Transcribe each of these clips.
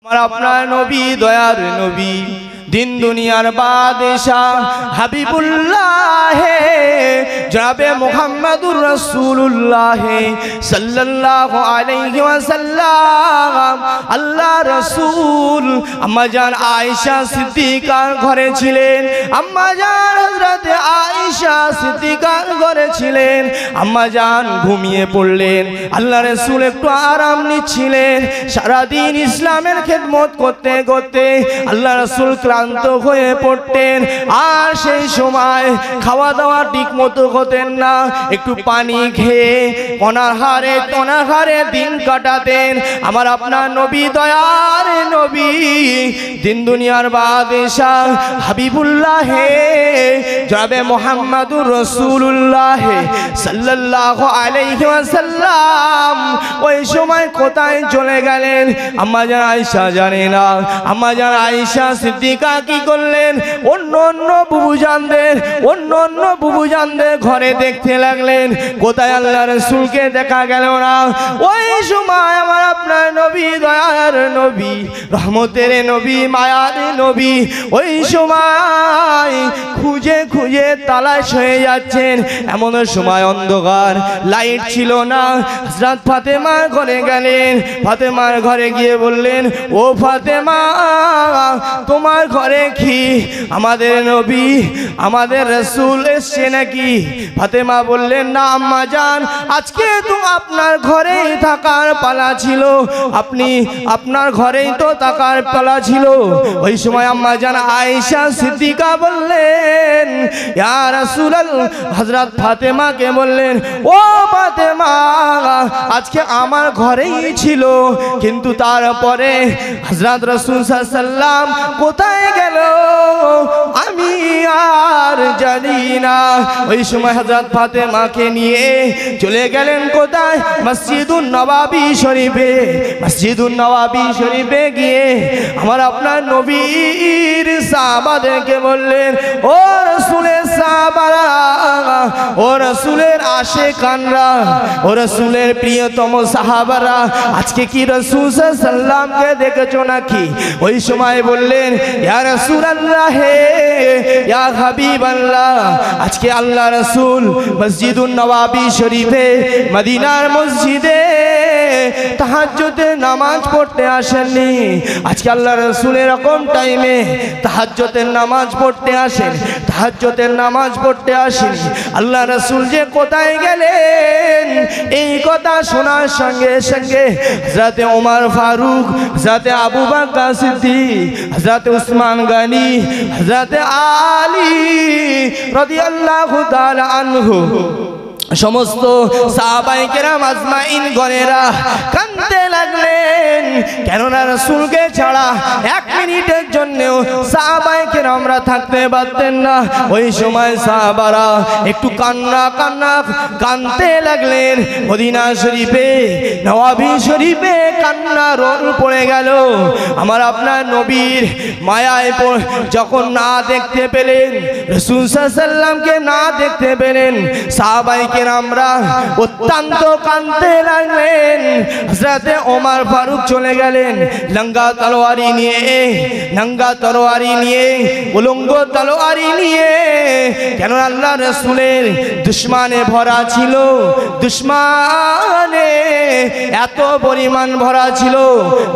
আপনার নবী দয়ার নবী दिन दुनियार बादशाह हबीबुल्लाह जनाबे मुहम्मदुर रसूलुल्लाह सल्लल्लाहु अलैहि वसल्लम अल्लाह रसूल अम्मा जान आयशा सिद्दीकार घरे छिलेन अम्मा जान हजरत आयशा सिद्दीकार घरे छिलेन अम्मा जान घुमिए पड़लेन अल्लाह रसूल एकटु आराम निच्छिलेन सारा दिन इस्लामेर खिदमत करते करते अल्लाह रसूल क्लाন্ত হয়ে পড়তেন আর সেই সময় খাওয়া দাওয়া ঠিকমতো হতেন না একটু পানি খেয়ে অনাহারে দিন কাটাতেন আমার আপনার নবী দয়ার নবী দিন দুনিয়ার বাদশাহ হাবিবুল্লাহ জনাবে মুহাম্মদুর রাসূলুল্লাহ সাল্লাল্লাহু আলাইহি ওয়াসাল্লাম ওই সময় কোথায় চলে গেলেন আম্মা জান আয়েশা জানে না আম্মা জান আয়েশা সিদ্দিকা কি করলেন অন্য বুবুজানদের ঘরে দেখতে লাগলেন কোথায় আল্লাহ রাসূলকে দেখা গেল না ওই সময় আমার আপনার নবী দয়ার নবী রহমতের নবী মায়ার নবী ওই সময় খুঁজে খুঁজে তালাশ হয়ে যাচ্ছেন এমন সময় অন্ধকার লাইট ছিল না হযরত ফাতেমার ঘরে গেলেন ফাতেমার ঘরে গিয়ে বললেন ও ফাতেমা তোমার ঘরে কি আমাদের নবী আমাদের রাসূল এসেছে নাকি ফাতেমা বললেন না আম্মা জান আজকে তো আপনার ঘরেই থাকার পালা ছিল আপনি আপনার ঘরেই তো থাকার পালা ছিল ওই সময় আম্মা জান আয়েশা সিদ্দিকা বললেন ইয়া রাসূলুল্লাহ হযরত ফাতেমাকে বললেন ও ফাতেমা আজকে আমার ঘরেই ছিল কিন্তু তারপরে হযরত রাসূল সাল্লাল্লাহু আলাইহি ওয়াসাল্লাম কোথায় গেল আমি আর জানি না ওই সময় হযরত ফাতেমাকে নিয়ে চলে গেলেন কোথায় মসজিদুন নববী শরীফে গিয়ে আমার আপনার নবীর সাহাবাদেরকে বললেন ও রাসূলের সাহাবারা ও রাসূলের আশিকানরা ও রাসূলের প্রিয়তম সাহাবারা আজকে কি রাসূল সাল্লাল্লাহু আলাইহি ওয়াসাল্লামকে দেখেছো নাকি ওই সময় বললেন ইয়া রাসূলুল্লাহ ইয়া হাবিবাল্লাহ আজকে আল্লাহ রাসূল মসজিদুন নববী শরীফে মদিনার মসজিদে তাহাজ্জুদের নামাজ পড়তে আসেননি আজকে আল্লাহ রাসূল এরকম টাইমে তাহাজ্জুদের নামাজ পড়তে আসেন আল্লাহ রাসূল যে কোথায় গেলেন এই কথা শোনার সঙ্গে সঙ্গে হযরত ওমর ফারুক হযরত আবু বকর সিদ্দিক হযরত উসমান গনি হযরত আলী রাদিয়াল্লাহু তাআলা আনহু সমস্ত সাহাবায়ে কেরাম আজমাইন গণেরা কাঁদতে লাগলেন কেননা রাসূলকে ছাড়া এক মিনিটের জন্যও সাহাবায়ে কেরামরা থাকতে পারতেন না ওই সময় সাহাবারা একটু কাঁদতে লাগলেন মদিনা শরীফে নওয়াবী শরীফে কান্না রোল পড়ে গেল আমার আপনার নবীর মায়ায় যখন না দেখতে পেলেন রাসূল সাল্লাল্লাহু আলাইহি ওয়াসাল্লামকে না দেখতে পেলেন সাহাবায়ে আমরা অত্যন্ত কাঁদতে লাগলেন হযরত ওমর ফারুক চলে গেলেন নঙ্গা তরবারি নিয়ে উলঙ্গ তরবারি নিয়ে কেন আল্লাহ রাসূলের দুশমনে ভরা ছিল দুশমনে এত পরিমাণ ভরা ছিল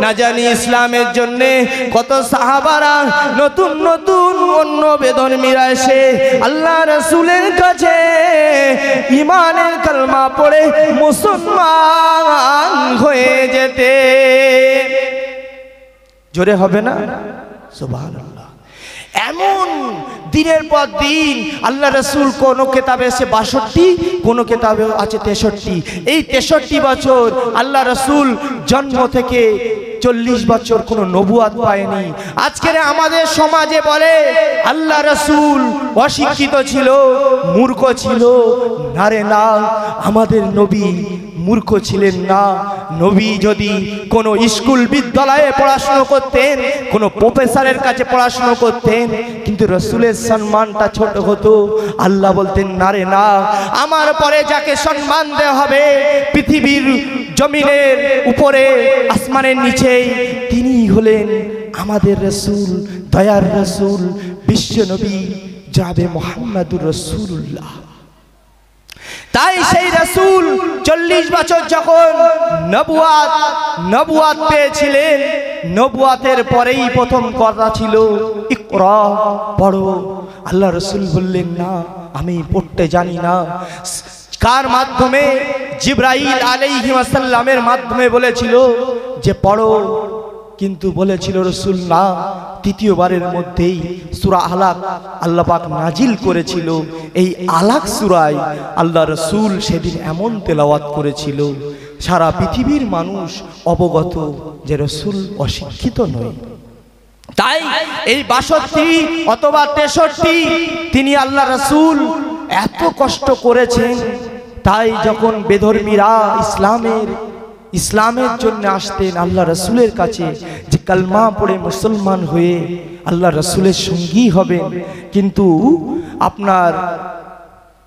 না জানি ইসলামের জন্য কত সাহাবারা নতুন নতুন অন্য বেদরমীরা এসে আল্লাহ রাসূলের কাছে ইমানের কালমা পড়ে মুসলমান হয়ে যেতে জোরে হবে না সুবহানাল্লাহ এমন দিনের পর দিন আল্লাহ রাসূল কোন কিতাবে আছে 62 কোন কিতাবে আছে 63 এই 63 বছর আল্লাহ রাসূল জন্ম থেকে 40 বছর কোনো নবুয়ত পায়নি আজকের আমাদের সমাজে বলে আল্লাহ রাসূল অশিক্ষিত ছিল মূর্খ ছিল না আমাদের নবী মূর্খ ছিলেন না নবী যদি কোনো স্কুল বিদ্যালয়ে পড়াশোনা করতেন কোনো প্রফেসরের কাছে পড়াশোনা করতেন কিন্তু রাসূলের সম্মানটা ছোট হতো আল্লাহ বলতেন না আমার পরে যাকে সম্মান দেওয়া হবে পৃথিবীর জমিনের উপরে আসমানের নিচে তিনি হলেন আমাদের রাসূল, দয়ার রাসূল, বিশ্ব নবী জনাবে মুহাম্মদুর রাসূলুল্লাহ। তাই সেই রাসূল 40 বছর যখন নবুয়াত পেয়েছিলেন, নবুয়াতের পরেই প্রথম কথা ছিল ইকরা, পড়ো। আল্লাহ রাসূল বললেন না, আমি পড়তে জানি না। কার মাধ্যমে? জিবরাইল আলাইহিস সালামের মাধ্যমে বলেছিল যে পড়ো, কিন্তু বলেছিল রাসূল না। তৃতীয়বারের মধ্যেই সূরা আলাক আল্লাহ পাক নাজিল করেছিল। এই আলাক সূরায় আল্লাহ রাসূল সেদিন এমন তেলাওয়াত করেছিল, সারা পৃথিবীর মানুষ অবগত যে রাসূল অশিক্ষিত নয়। তাই এই 62 অথবা 63 তিনি আল্লাহ রাসূল এত কষ্ট করেছেন। তাই যখন বেধর্মীরা ইসলামের জন্য আসতেন আল্লাহ রাসূলের কাছে, যে কালমা পড়ে মুসলমান হয়ে আল্লাহ রাসূলের সঙ্গী হবেন, কিন্তু আপনার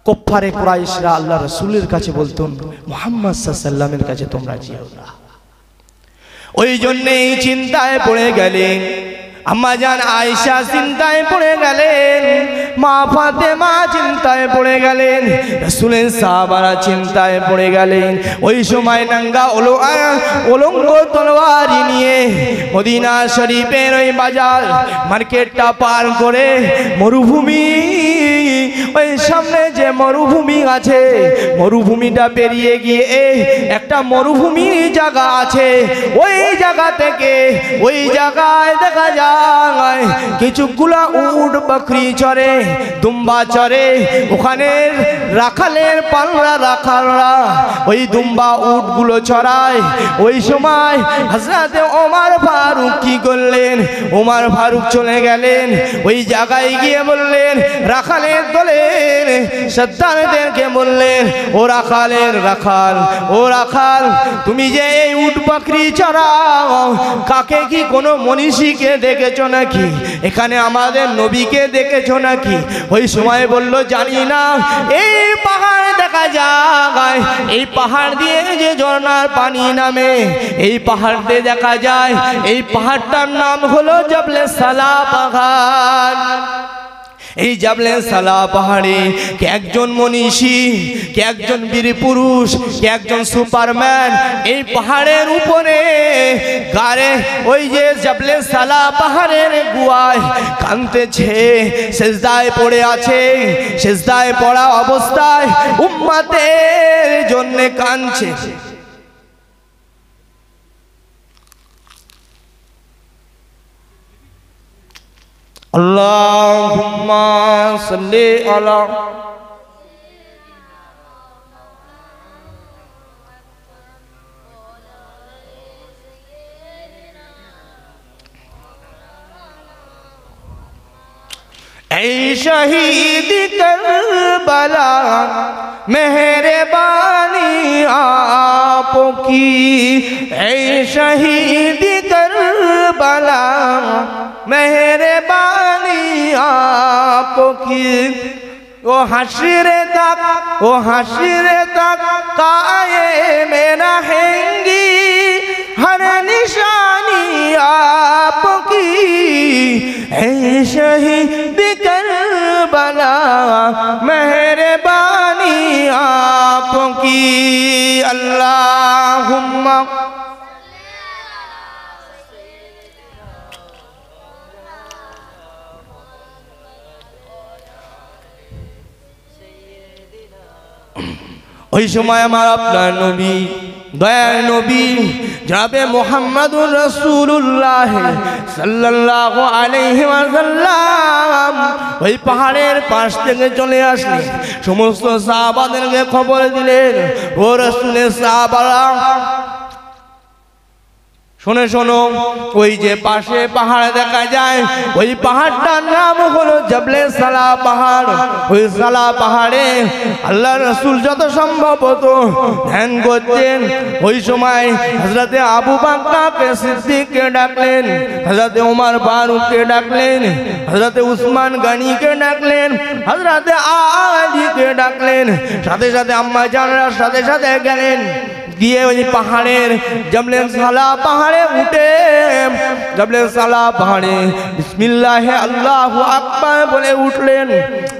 কুফারে কুরাইশরা আল্লাহ রাসূলের কাছে বলতেন মুহাম্মদ সাল্লাল্লাহু আলাইহি ওয়াসাল্লামের কাছে তোমরা যেও না। ওই জন্যই চিন্তায় পড়ে গেলেন আম্মা জান আয়েশা, চিন্তায় পড়ে গেলেন মা ফাতেমা, চিন্তায় পড়ে গেলেন রাসূলের সাহাবারা, চিন্তায় পড়ে গেলেন। ওই সময় নাঙ্গা উলঙ্গ তলোয়ারি নিয়ে মদিনা শরীফের ওই বাজার মার্কেটটা পার করে মরুভূমি, ওই সামনে যে মরুভূমি আছে, মরুভূমিটা পেরিয়ে গিয়ে একটা মরুভূমির জায়গা আছে। ওই জায়গা থেকে ওই জায়গায় দেখা যায় কিছুগুলা উট বকরি চড়ে, দুম্বা চড়ে। ওখানে রাখালের পালরা রাখালরা ওই দুম্বা উটগুলো চড়ায়। ওই সময় হযরতে ওমর ফারুক কি করলেন? ওমর ফারুক চলে গেলেন ওই জায়গায় গিয়ে বললেন রাখালের দলের সর্দারদেরকে বললেন, ও রাখালের রাখাল, ও রাখাল, তুমি যে এই উট বকরি চড়াও, কাকে কি কোনো মনীষীকে দেখেছো নাকি? এখানে আমাদের নবীকে দেখেছো নাকি? ওই সময় বলল জানি না। এই পাহাড় দেখা যায়, এই পাহাড় দিয়ে যে ঝর্ণার পানি নামে, এই পাহাড় দিয়ে দেখা যায়। এই পাহাড়টার নাম হলো জবলে সালা পাহাড়। এই জাবলে সালা পাহাড়ে কে একজন মনীষী, কে একজন বীর পুরুষ, কে একজন সুপারম্যান এই পাহাড়ের উপরে গারে ওই যে জাবলে সালা পাহাড়ের গুহায় কাঁদতেছে, সিজদায় পড়ে আছে। সিজদায় পড়া অবস্থায় উম্মতের জন্য কাঁদছে। আল্লাহুম্মা সাল্লি আলা এই শহীদ করবলা মেহরবানি आपकी, এই শহীদ করবলা मेहरबानी आपकी। वो हश्र तक कायम रहेंगी हर निशानी आपकी। ऐ शहीद करबला मेहरबानी आपकी। अल्लाहुम्मा ওই সময় আমার আপনার নবী, দয়ার নবী জনাবে মুহাম্মদুর রাসূলুল্লাহ সাল্লাল্লাহু আলাইহি ওয়াসাল্লাম ওই পাহাড়ের পাশ থেকে চলে আসলেন। সমস্ত সাহাবাদেরকে খবর দিলেন, ও রাসূলের সাহাবারা শোনো শোনো, ওই যে পাশে পাহাড় দেখা যায়, ওই পাহাড়টার নাম হলো জবলে সালা পাহাড়। ওই সালা পাহাড়ে আল্লাহ রাসূল যত সম্ভব হতো ধ্যান করতেন। ওই সময় হযরতে আবু বকর সিদ্দিককে ডাকলেন, হযরতে ওমর ফারুককে ডাকলেন, হযরতে উসমান গনিকে ডাকলেন, হযরতে আলীকে ডাকলেন। সাথে সাথে আম্মা জানরা সাথে সাথে গেলেন গিয়ে ওই পাহাড়ের জবলে সালা পাহাড়ে উঠে জবলে সালা পাহাড়ে বিসমিল্লাহে আল্লাহু আকবার বলে উঠলেন।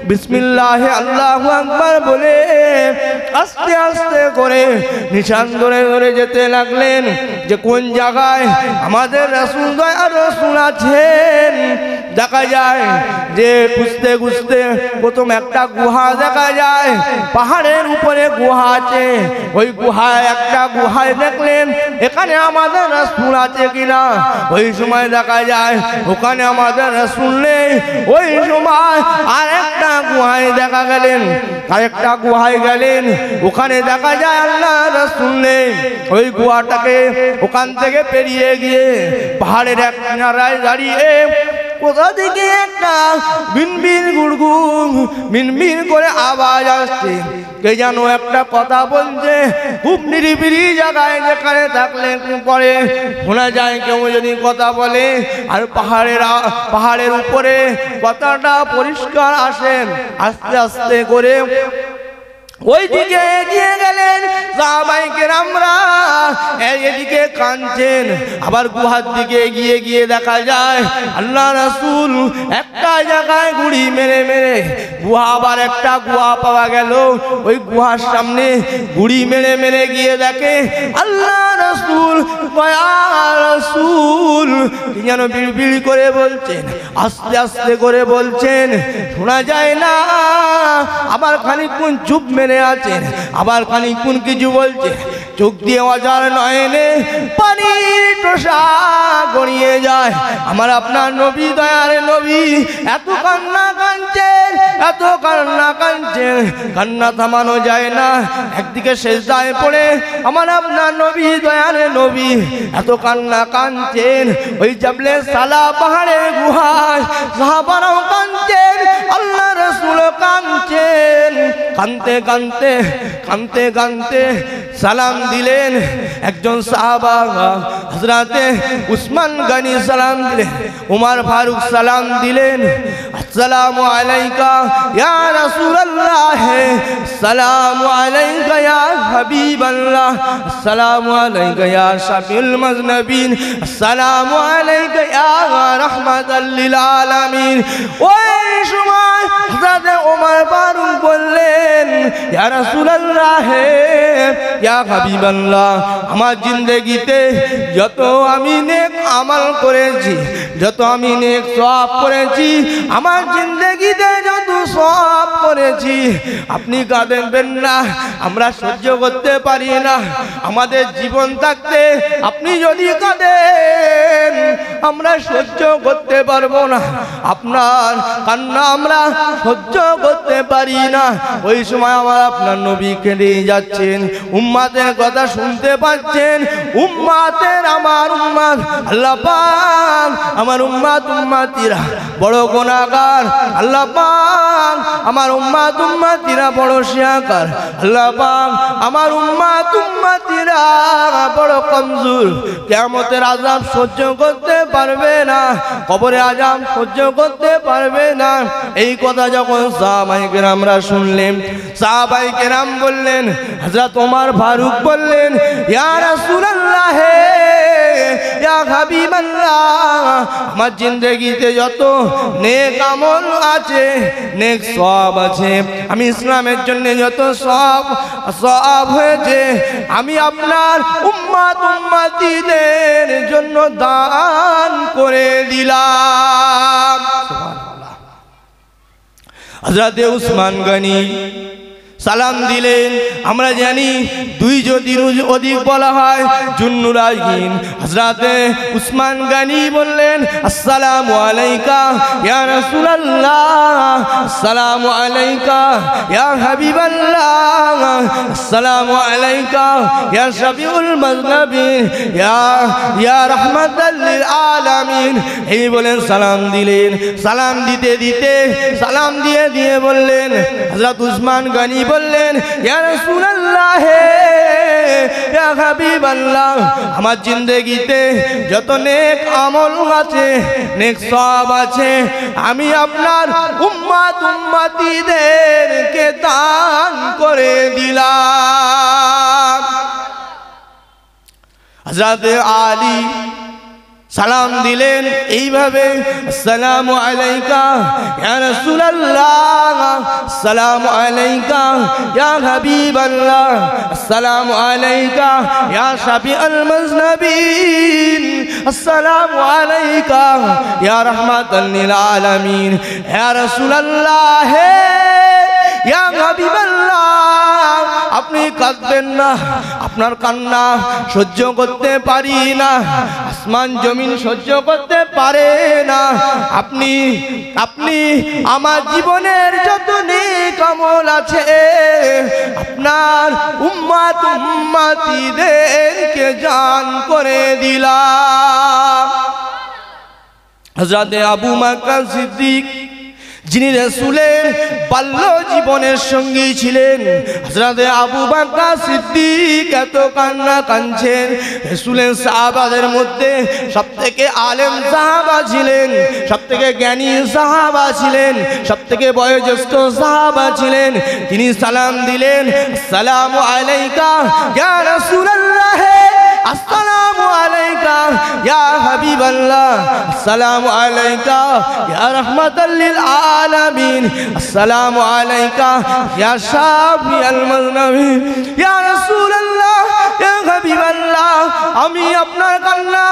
বিসমিল্লাহে আল্লাহু আকবার বলে আস্তে আস্তে করে নিশান ধরে ধরে যেতে লাগলেন যে কোন জায়গায় আমাদের রাসূল দয়ার রাসূল আছেন। দেখা যায় যে খুঁজতে খুঁজতে প্রথম একটা গুহা দেখা যায়, পাহাড়ের উপরে গুহা আছে। ওই গুহায় একটা গুহায় দেখলেন এখানে আমাদের রাসূল আছে কিনা। ওই সময় দেখা যায় ওখানে আমাদের রাসূল নেই। ওই সময় আর একটা গুহায় দেখা গেলেন, আরেকটা গুহায় গেলেন, ওখানে দেখা যায় আল্লাহ রাসূল নেই। ওই গুহাটাকে ওখান থেকে পেরিয়ে গিয়ে পাহাড়ের এক কিনারায় দাঁড়িয়ে কোথা থেকে একটা বিনবিন গুড়গুড় মিনমিন করে আওয়াজ আসছে। কে যেন একটা কথা বলছে, খুব নিরিবিলি জায়গায় যেখানে থাকলে পরে শোনা যায় কেউ যদি কথা বলে আর পাহাড়ের উপরে কথাটা পরিষ্কার আসেন। আস্তে আস্তে করে ওই দিকে এগিয়ে গেলেন সাহাবায়ে কেরামরা, এদিকে কাঁদছেন। আবার গুহার দিকে এগিয়ে গিয়ে দেখা যায় আল্লাহ রাসূল একটা জায়গায় গুড়ি মেরে মেরে গুহা, আবার একটা গুহা পাওয়া গেল। ওই গুহার সামনে গুড়ি মেরে মেরে গিয়ে দেখে আল্লাহ রাসূল রাসূল যেন বিড়বিড় করে বলছেন, আস্তে আস্তে করে বলছেন, শোনা যায় না। আবার খানিকক্ষণ চুপ মেরে আছেন, আবার খানিকক্ষণ কিছু বলছে। চোখ দিয়ে অজার নয়নে পানির টোসা গড়িয়ে যায়। আমার আপনার নবী দয়ার নবী এত কান্না কাঁদছেন, এত কান্না কাঁদছেন, কান্না থামানো যায় না। একদিকে সেজদায় পড়ে আমার আপনার নবী দয়ার নবী এত কান্না কাঁদছেন। ওই জবলে সালা পাহাড়ের গুহায় সাহাবারাও কাঁদছেন, আল্লাহ রাসূল কাঁদছেন। কাঁদতে কাঁদতে কাঁদতে কাঁদতে সালাম দিলেন একজন সাহাবা হযরতে উসমান গনি সালাম দিলেন, উমর ফারুক সালাম দিলেন, আসসালামু আলাইকা ইয়া রাসূলুল্লাহ, আসসালামু আলাইকা ইয়া হাবিবাল্লাহ, আসসালামু আলাইকা ইয়া শাফিউল মুযনিবিন, আসসালামু আলাইকা ইয়া রাহমাতাল লিল আলামিন। ওই সময় হযরতে উমর ফারুক বললেন, ইয়া রাসূলুল্লাহ, ইয়া হাবিবাল্লাহ, আমার জিন্দেগিতে যত আমি নেক আমল করেছি, যত আমি নেক সওয়াব করেছি, আমার জিন্দেগিতে যত সওয়াব করেছি, আপনি কাঁদেন না, আমরা সহ্য করতে পারি না। আমাদের জীবন থাকতে আপনি যদি কাঁদেন আমরা সহ্য করতে পারবো না, আপনার কান্না আমরা সহ্য করতে পারি না। ওই সময় আমার আপনার নবী কেঁদে যাচ্ছেন, উম্মাতের কথা শুনতে পাচ্ছেন। উম্মাতের আমার উম্মাত, আল্লাহ পাক আমার উম্মাত উম্মাতিরা বড় গুনাহগার, আল্লাহ পাক আমার উম্মাত উম্মাতিরা বড় শিয়াকার, আল্লাহ পাক আমার উম্মাত উম্মাতিরা বড় কমজোর, কিয়ামতের আযাব সহ্য করতে পারবে না, কবরের আযাব সহ্য করতে পারবে না। এই কথা যখন সাহাবায়ে কেরামরা শুনলেন, সাহাবায়ে কেরাম বললেন, হযরত ওমর ফারুক বললেন, ইয়া রাসূলুল্লাহ, ইয়া হাবিবাল্লাহ, আমার জিন্দেগিতে যত নেক আমল আছে, নেক সওয়াব আছে, আমি ইসলামের জন্য যত সওয়াব হয়েছে, আমি আপনার উম্মত উম্মতিদের জন্য দান করে দিলাম। সুবহানাল্লাহ। হযরতে উসমান গনি সালাম দিলেন। আমরা জানি দুই যদি অধিক বলা হয় জুন্নুরাইন। হযরতে উসমান গনি বললেন, আসসালামু আলাইকা ইয়া রাসূলুল্লাহ, আসসালামু আলাইকা ইয়া হাবিবাল্লাহ, আসসালামু আলাইকা ইয়া শাফিউল মুযনিবিন, ইয়া রাহমাতাল লিল আলামিন। এই বলেন সালাম দিলেন। সালাম দিতে দিতে সালাম দিয়ে বললেন, হযরত উসমান গনি বললেন, ইয়া রাসূলুল্লাহ, ইয়া হাবিবাল্লাহ, আমার জিন্দেগিতে যত নেক আমল আছে, নেক সওয়াব আছে, আমি আপনার উম্মত উম্মতিদেরকে দান করে দিলাম। হযরত আলী সালাম দিলেন এইভাবে, আসসালামু আলাইকা ইয়া রাসূলুল্লাহ, আসসালামু আলাইকা ইয়া হাবিবাল্লাহ, আসসালামু আলাইকা ইয়া শাফিউল মুজনাবিন, আসসালামু আলাইকা ইয়া রাহমাতাল লিল আলামিন। ইয়া রাসূলুল্লাহ, ইয়া হাবিবাল্লাহ, আপনি কাঁদবেন না, আপনার কান্না সহ্য করতে পারি না, আসমান জমিন সহ্য করতে পারে না। আপনি আমার জীবনের যত নেক আমল আছে আপনার উম্মত উম্মতিদেরকে জান করে দিলাম। হযরত আবু বকর সিদ্দিক, যিনি রাসূলের বাল্য জীবনের সঙ্গী ছিলেন, হযরত আবু বকর সিদ্দিক এত কান্না কাঁদছেন। রাসূলের সাহাবাদের মধ্যে সবথেকে আলেম সাহাবা ছিলেন, সবথেকে জ্ঞানী সাহাবা ছিলেন, সবথেকে বয়োজ্যেষ্ঠ সাহাবা ছিলেন। তিনি সালাম দিলেন, আসসালামু আলাইকা ইয়া রাসূলুল্লাহ, আসসালামু আলাইকা ইয়া হাবিবাল্লাহ, আসসালামু আলাইকা ইয়া রাহমাতাল লিল আলামিন, আসসালামু আলাইকা ইয়া শাফিউল মুজনাবিন। ইয়া রাসূলুল্লাহ, ইয়া হাবিবাল্লাহ, আমি আপনার কান্না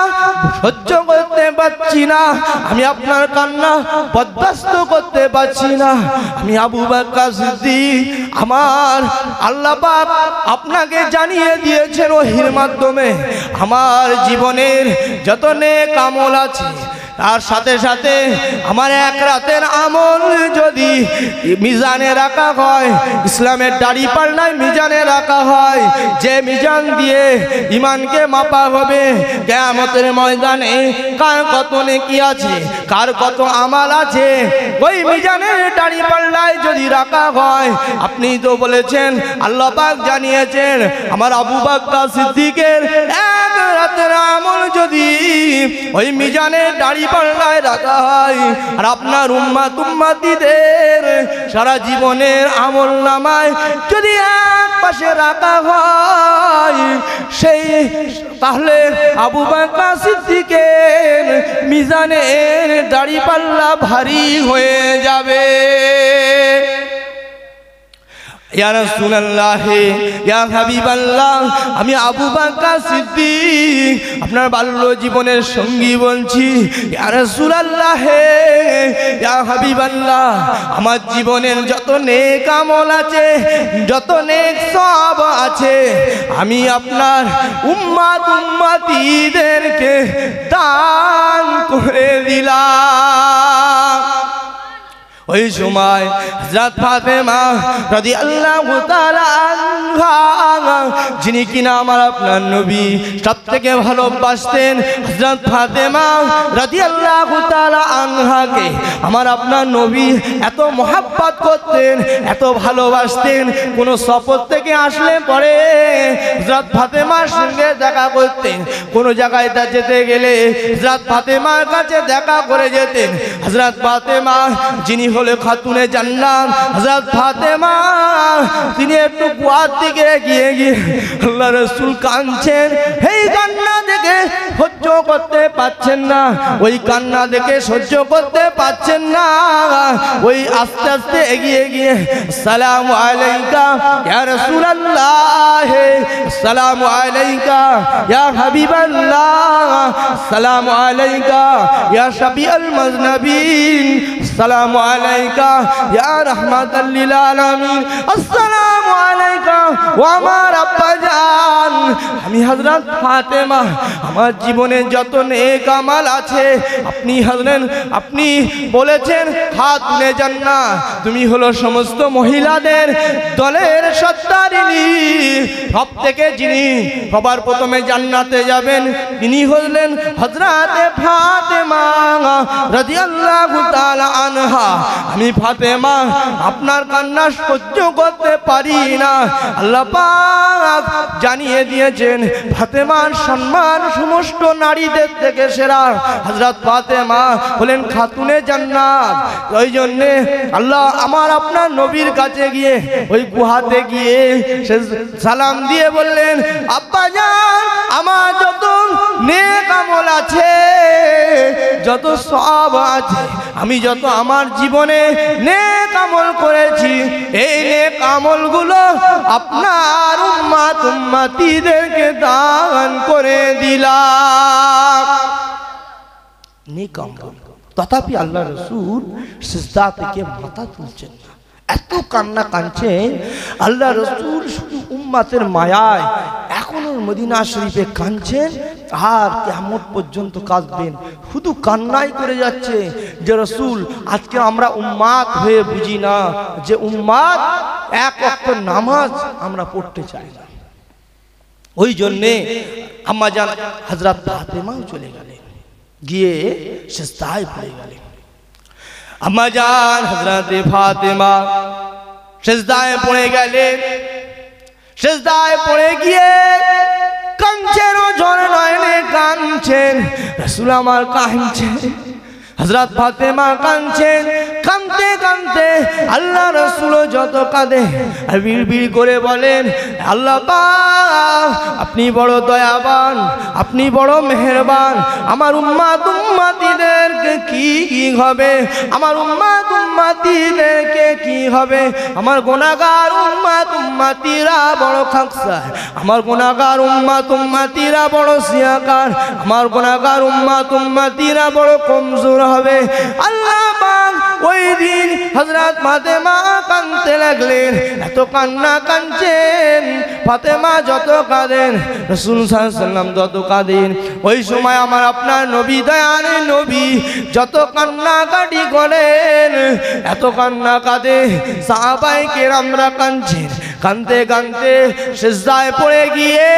সহ্য করতে পারছি না, আমি আপনার কান্না বরদাস্ত করতে পারছি না। আমি আবু বকর সিদ্দিক, আমার আল্লাহ পাক আপনাকে জানিয়ে দিয়েছেন ওহীর মাধ্যমে আমার জীবনের যত নেক আমল আছে তার সাথে সাথে আমার এক রাতের আমল যদি মিজানে রাখা হয়, ইসলামের দাড়ি পাল্লায় মিজানে রাখা হয়, যে মিজান দিয়ে ঈমানকে মাপা হবে কিয়ামতের ময়দানে, কার কত নেকি আছে, কার কত আমাল আছে, ওই মিজানের দাড়ি পাল্লায় যদি রাখা হয়, আপনি তো বলেছেন, আল্লাহ পাক জানিয়েছেন, আমার আবু বকর সিদ্দিকের এক রাতের আমল যদি ওই মিজানের দাড়ি পাল্লায় রাখা হয়, আর আপনার উম্মত উম্মতিদের সারা জীবনের আমল নামায় যদি এক পাশে রাখা হয়, সেই তাহলে আবু বকর সিদ্দিকের মিজানের দাড়ি পাল্লা ভারী হয়ে যাবে। ইয়া রাসূলুল্লাহ, ইয়া হাবিবাল্লাহ, আমি আবু বকর সিদ্দিক আপনার বাল্য জীবনের সঙ্গী বলছি। ইয়া রাসূলুল্লাহ, ইয়া হাবিবাল্লাহ, আমার জীবনের যত নেক আমল আছে, যত নেক সওয়াব আছে, আমি আপনার উম্মত উম্মতিদেরকে দান করে দিলাম। ওই সময় হযরত ফাতেমা রাদিয়াল্লাহু তাআলা আনহা, যিনি কিনা আমার আপনার নবী সবথেকে ভালোবাসতেন, হযরত ফাতেমা রাদিয়াল্লাহু তাআলা আনহাকে আমার আপনার নবী এত মহব্বত করতেন, এত ভালোবাসতেন, কোন সফর থেকে আসলে পরে হযরত ফাতেমার সঙ্গে দেখা করতেন, কোন জায়গায় যেতে গেলে হযরত ফাতেমার কাছে দেখা করে যেতেন। হযরত ফাতেমা যিনি হলে খাতুনে জান্নাত, হযরত ফাতেমা তিনি একটু কুয়ার দিকে এগিয়ে গিয়ে আল্লাহ রাসূল কাঁদছেন, এই কান্না দেখে সহ্য করতে পারছেন না, ওই কান্না দেখে সহ্য করতে পারছেন না, ওই আস্তে আস্তে এগিয়ে গিয়ে আসসালামু আলাইকা ইয়া রাসূলুল্লাহ, আসসালামু আলাইকা ইয়া হাবিবাল্লাহ, আসসালামু আলাইকা ইয়া শাফিউল মুজনাবিন, আসসালামু আলাইকা ইয়া রাহমাতাল লিল আলামিন, আসসালামু আলাইকা ওয়া আমার আব্বাজান। আমি হযরত ফাতেমা, আমার জীবনে যত নেক আমল আছে, আপনি বলেছেন খাতুনে জান্নাত, তুমি হলো সমস্ত মহিলাদের দলের সত্তারিণী, সব থেকে যিনি সবার প্রথমে জান্নাতে যাবেন তিনি হলেন হযরত ফাতেমা রাদিয়াল্লাহু তাআলা আনহা, আমি ফাতেমা আপনার কান্না সহ্য করতে পারি না। আল্লাহ পাক জানিয়ে দিয়েছেন ফাতেমার সম্মান সমস্ত নারীদের থেকে সেরা। হযরত ফাতেমা হলেন খাতুনে জান্নাত। ওই জন্যে আল্লাহ আমার আপনার নবীর কাছে গিয়ে ওই গুহাতে গিয়ে সে সালাম দিয়ে বললেন, আব্বা জান আমার যত নেক আমল আছে, যত সওয়াব আছে, আমি যত আমার জীবনে নেক আমল করেছি, এই নেক আমলগুলো আপনার উম্মত উম্মতিদেরকে দান করে দিলাম। নেক আমল। তথাপি আল্লাহ রাসূল সিজদা থেকে মাথা তুলছেন না, এত কান্না কাঁদছেন। আল্লাহ রাসূল শুধু উম্মতের মায়ায় এখনো মদিনা শরীফে কাঁদছেন আর কিয়ামত পর্যন্ত কাঁদবেন। শুধু কান্নাই করে যাচ্ছে যে রাসূল আজকে আমরা উম্মত হয়ে বুঝি না যে উম্মত এক ওয়াক্ত নামাজ আমরা পড়তে চাই না। ওই জন্যে আম্মা জান হযরত ফাতেমাও চলে গেলেন, গিয়ে সিজদায় পড়ে গেলেন। আম্মা জান হযরত ফাতেমা সিজদায় পড়ে গেলেন। সিজদায় পড়ে গিয়ে কাঁদছেন, ও ঝরে নয়নে কাঁদছেন। রাসূল আমার কাঁদছেন, হযরত ফাতেমা কাঁদছেন। কাঁদতে কাঁদতে আল্লাহ রাসূল যত কাঁদে আর বিড়বিড় করে বলেন, আল্লাহ পাক আপনি বড় দয়াবান, আপনি বড় মেহেরবান। আমার উম্মত উম্মতিদেরকে কি হবে, আমার উম্মত উম্মতিদেরকে কি হবে। আমার গুনাহগার উম্মত উম্মতিরা বড় খাকসার, আমার গুনাহগার উম্মত উম্মতিরা বড় সিয়াকার, আমার গুনাহগার উম্মত উম্মতিরা বড় কমজোর হবে। আল্লাহ পাক ওই দিন হযরত ফাতেমা কাঁদতে লাগলেন, এত কান্না কাঁদছেন। ফাতেমা যত কাঁদেন, রাসূল সাল্লাল্লাহু আলাইহি ওয়াসাল্লাম যত কাঁদেন। ওই সময় আমার আপনার নবী দয়ার নবী যত কান্নাকাটি করেন, এত কান্না কাঁদে সাহাবায়ে কেরামরা কাঁদছেন। কাঁদতে কাঁদতে সিজদায় পড়ে গিয়ে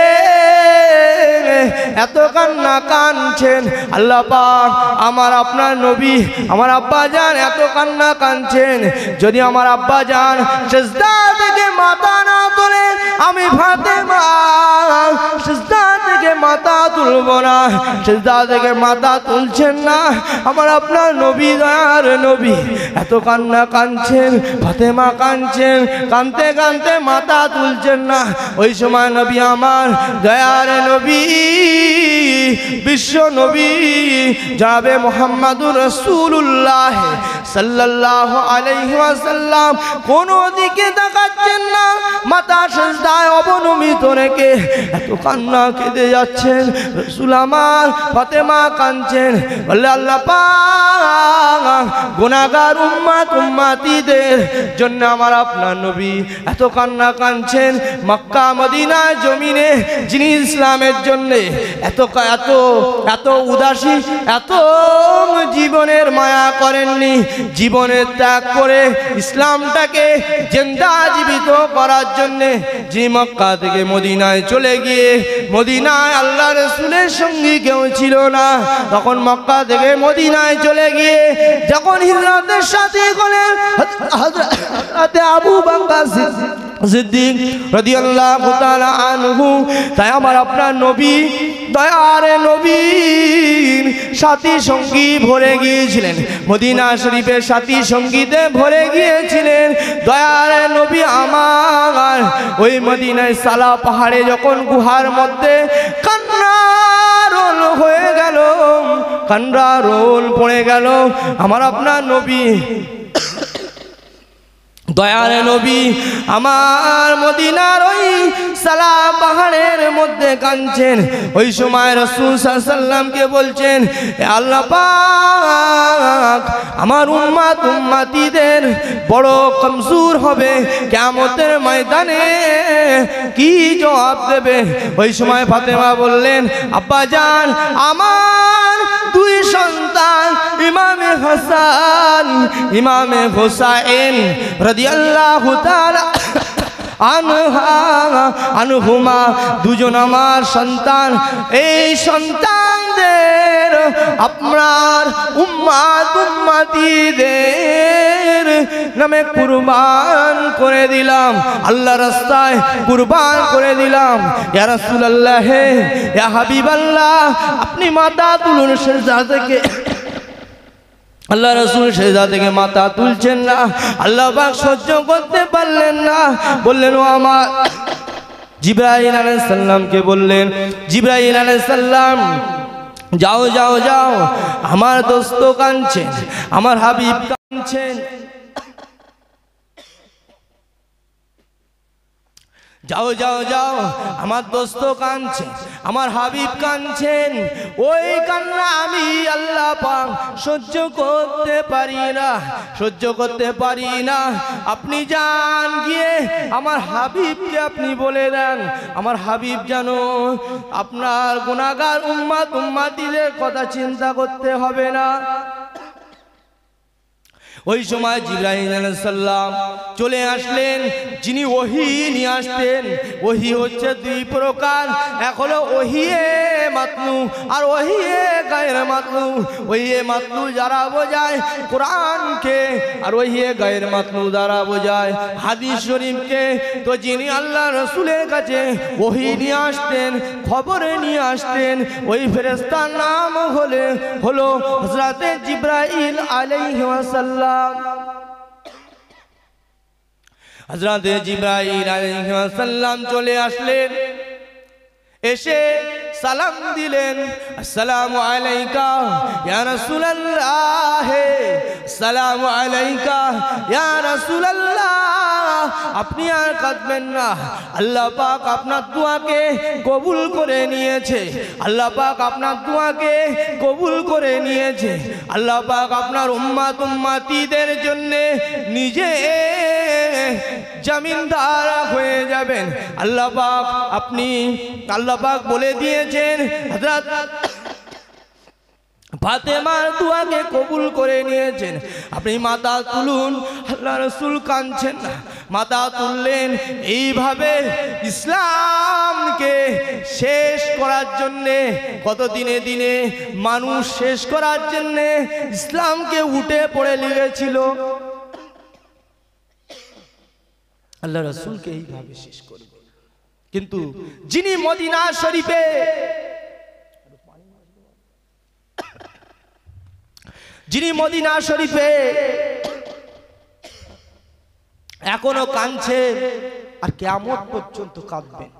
এত কান্না কাঁদছেন। আল্লাহ পাক আমার আপনার নবী আমার আব্বা জান এত কান্না কাঁদছেন, যদি আমার আব্বা জান সিজদা থেকে মাথা না তোলে আমি ফাতেমা সিজদা থেকে মাথা তুলব না। সিজদা থেকে মাথা তুলছেন না আমার আপনার নবী দয়ার নবী, এত কান্না কাঁদছেন। ফাতেমা কাঁদছেন, কাঁদতে কাঁদতে মাথা তুলছেন না। ওই সময় নবী আমার দয়ার নবী বিশ্ব নবী জনাবে মুহাম্মদুর রাসূলুল্লাহ সাল্লাল্লাহু আলাইহি ওয়াসাল্লাম কোন দিকে তাকাচ্ছেন না, মাথা সিজদায় অবনমিত রেখে এত কান্না কেঁদে যাচ্ছেন। রাসূল আমার ফাতেমা কাঁদছেন, বলে আল্লাহ পাক গুনাহগার উম্মত উম্মতিদের জন্য আমার আপনার নবী এত কান্না কাঁদছেন। মক্কা মদিনা জমিনে যিনি ইসলামের জন্য এত এত এত উদাসী, এত জীবনের মায়া করেননি, জীবনের ত্যাগ করে ইসলামটাকে জিন্দা জীবিত করার জন্য যিনি মক্কা থেকে মদিনায় চলে গিয়ে, মদিনায় আল্লাহ রাসূলের সঙ্গী কেউ ছিল না, তখন মক্কা থেকে মদিনায় চলে গিয়ে যখন হিজরতের সাথে হলেন হযরত আবু বকর সিদ্দিক রাদিয়াল্লাহু তাআলা আনহু। তাই আমার আপনার নবী দয়ার নবীর সাথী সঙ্গী ভরে গিয়েছিলেন, মদিনা শরীফের সাথী সঙ্গীতে ভরে গিয়েছিলেন। দয়ার নবী আমার ওই মদিনায় সালা পাহাড়ে যখন গুহার মধ্যে কান্না রোল হয়ে গেল, কান্না রোল পড়ে গেল, আমার আপনার নবী দয়ার নবী আমার মদিনার ওই সালা পাহাড়ের মধ্যে কাঁদছেন। ওই সময় রাসূল সাল্লাল্লাহু আলাইহি ওয়াসাল্লামকে বলছেন, আল্লাহ পাক আমার উম্মত উম্মতিদের বড় কমজোর হবে, কিয়ামতের ময়দানে কি জবাব দেবে। ওই সময় ফাতেমা বললেন, আব্বা জান আমার দুই সন্তান ইমামে হাসান ইমামে হুসাইন রাদিয়াল্লাহু তাআলা আনহুমা দুজন আমার সন্তান, এই সন্তানদের আপনার উম্মতিদের নামে কুরবান করে দিলাম, আল্লাহ রাস্তায় কুরবান করে দিলাম। ইয়া রাসূলুল্লাহ, ইয়া হাবিবাল্লাহ, আপনি মাথা তুলুন সিজদা থেকে। আল্লাহ রাসূল সিজদা থেকে মাথা তুলছেন না, আল্লাহ পাক সহ্য করতে পারলেন না, বললেন ও আমার জিবরাইল আলাইহিস সালামকে বললেন, জিবরাইল আলাইহিস সালাম যাও যাও যাও, আমার দোস্ত কাঁদছেন, আমার হাবিব কাঁদছেন, যাও যাও যাও, আমার দোস্ত কাঁদছেন, আমার হাবিব কাঁদছেন, ওই কান্না আমি আল্লাহ পাক সহ্য করতে পারি না, সহ্য করতে পারি না। আপনি যান গিয়ে আমার হাবিবকে আপনি বলে দেন, আমার হাবিব জানো আপনার গুনাহগার উম্মতিদের কথা চিন্তা করতে হবে না। ওই সময় জিবরাইল আলাইহিস সালাম চলে আসলেন, যিনি ওহী নিয়ে আসতেন। ওহী হচ্ছে দুই প্রকার, এক হলো ওহিয়ে মাতলু আর ওহিয়ে গায়রে মাতলু। ওহিয়ে মাতলু যারা বোঝায় কোরআনকে, আর ওহিয়ে গায়রে মাতলু যারা বোঝায় হাদিস শরীফকে। তো যিনি আল্লাহ রাসূলের কাছে ওহী নিয়ে আসতেন, খবরে নিয়ে আসতেন, ওই ফেরেশতার নাম হলো হযরতে জিবরাইল আলাইহিস সালাম। হযরতে জিবরাইল আলাইহিস সালাম চলে আসলেন, এসে সালাম দিলেন, আসসালামু আলাইকা ইয়া রাসূলুল্লাহ, আসসালামু আলাইকা ইয়া রাসূলুল্লাহ। আপনি আর কাঁদবেন না, আল্লাহ পাক আপনার দোয়াকে কবুল করে নিয়েছে, আল্লাহ পাক আপনার দোয়াকে কবুল করে নিয়েছে। আল্লাহ পাক আপনার উম্মতিদের জন্য নিজে জামিনদার হয়ে যাবেন। আল্লাহ পাক আল্লাহ পাক বলে দিয়েছেন, হযরত ফাতেমার দোয়াকে কবুল করে নিয়েছেন। আপনি মাথা তুলুন, আল্লাহ রাসূল কাঁদছেন না, মাথা তুললেন। এইভাবে ইসলামকে শেষ করার জন্যে, কত দিনে দিনে মানুষ শেষ করার জন্যে ইসলামকে উঠে পড়ে লেগেছিল, আল্লাহ রাসূলকে এইভাবে শেষ করবে। কিন্তু যিনি মদিনা শরীফে এখনো কাঁদছে আর কিয়ামত পর্যন্ত কাঁদবেন।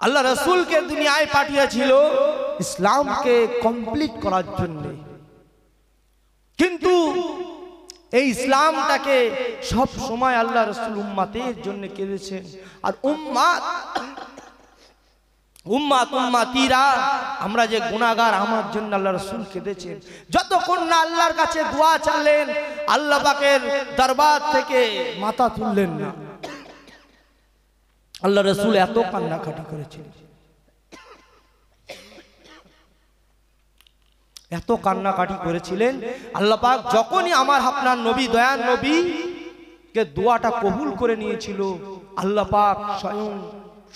আল্লাহ রাসূলকে দুনিয়ায় পাঠিয়েছিল ইসলামকে কমপ্লিট করার জন্য, কিন্তু এই ইসলামটাকে সব সময় আল্লাহ রাসূল উম্মতের জন্য কেঁদেছেন। আর উম্মতিরা আমরা যে গুনাহগার, আমার জন্য আল্লাহ রাসূল কেঁদেছেন। যতক্ষণ না আল্লাহর কাছে দোয়া চাইলেন, আল্লাহ পাকের দরবার থেকে মাথা তুললেন না। আল্লাহ রাসূল এত কান্নাকাটি করেছেন, এত কান্নাকাটি করেছিলেন। আল্লাহ পাক যখনই আমার আপনার নবী, দয়ার নবী কে দোয়াটা কবুল করে নিয়েছিল, আল্লাহ পাক স্বয়ং